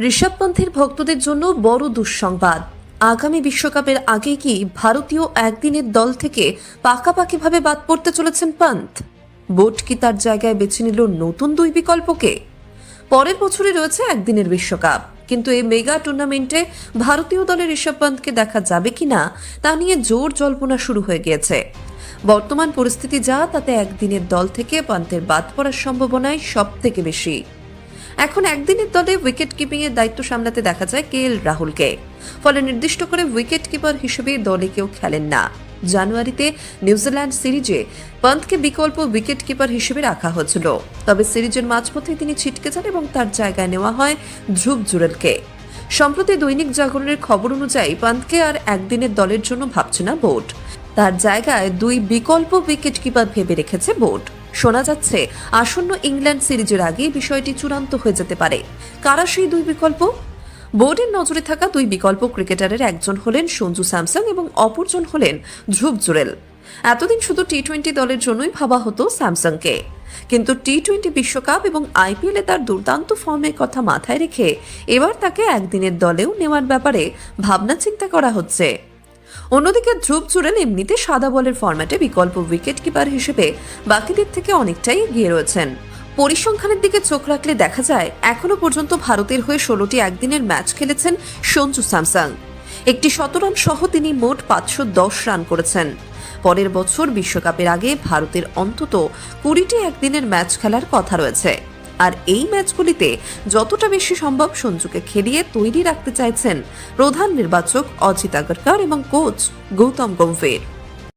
ঋষভ পন্থের ভক্তদের জন্য বড় দুঃসংবাদ। আগামী বিশ্বকাপের আগে কি ভারতীয় একদিনের দল থেকে পাকাপাকিভাবে বাদ পড়তে চলেছেন পন্থ? বোর্ড কি তার জায়গায় বেছে নিল নতুন দুই বিকল্পকে? পরের বছরে রয়েছে একদিনের বিশ্বকাপ, কিন্তু এই মেগা টুর্নামেন্টে ভারতীয় দলের ঋষভ পন্থকে দেখা যাবে কিনা তা নিয়ে জোর জল্পনা শুরু হয়ে গিয়েছে। বর্তমান পরিস্থিতি যা, তাতে একদিনের দল থেকে পন্থের বাদ পড়ার সম্ভাবনাই সব থেকে বেশি। এখন একদিনের দলে উইকেট কিপিং এর দায়িত্ব সামলাতে দেখা যায় KL রাহুলকে, ফলে নির্দিষ্ট করে উইকেট কিপার হিসেবে দলে কেউ খেলেন না। জানুয়ারিতে নিউজিল্যান্ড সিরিজে পন্থকে বিকল্প উইকেট কিপার হিসেবে রাখা হয়েছিল, তবে সিরিজের মাঝপথে তিনি ছিটকে যান এবং তার জায়গায় নেওয়া হয় ধ্রুব জুরেলকে। সম্প্রতি দৈনিক জাগরণের খবর অনুযায়ী পন্থকে আর একদিনের দলের জন্য ভাবছে না বোর্ড, তার জায়গায় দুই বিকল্প উইকেট কিপার ভেবে রেখেছে বোর্ড। শোনা যাচ্ছে আসন্ন ইংল্যান্ড সিরিজের আগে বিষয়টি চূড়ান্ত হয়ে যেতে পারে। কারা সেই দুই বিকল্প? বোর্ডের নজরে থাকা দুই বিকল্প ক্রিকেটারের একজন হলেন সঞ্জু স্যামসন এবং অপরজন হলেন ধ্রুব জুরেল। এতদিন শুধু টি-20 দলের জন্যই ভাবা হতো স্যামসনকে, কিন্তু টি-20 বিশ্বকাপ এবং IPL এ তার দুর্দান্ত ফর্মের কথা মাথায় রেখে এবার তাকে একদিনের দলেও নেওয়ার ব্যাপারে ভাবনা চিন্তা করা হচ্ছে। অন্যদিকে ধ্রুব জুরেল এমনিতে সাদা বলের ফরম্যাটে বিকল্প উইকেট কিপার হিসেবে বাকিদের থেকে অনেকটাই এগিয়ে রয়েছেন। পরিসংখ্যানের দিকে চোখ রাখলে দেখা যায় এখনো পর্যন্ত ভারতের হয়ে 16টি একদিনের ম্যাচ খেলেছেন সঞ্জু স্যামসন। একটি শতরান সহ তিনি মোট 510 রান করেছেন। পরের বছর বিশ্বকাপের আগে ভারতের অন্তত 20টি একদিনের ম্যাচ খেলার কথা রয়েছে, আর এই ম্যাচগুলিতে যতটা বেশি সম্ভব সঞ্জুকে খেলিয়ে তৈরি রাখতে চাইছেন প্রধান নির্বাচক অজিত আগারকর এবং কোচ গৌতম গম্ভীর।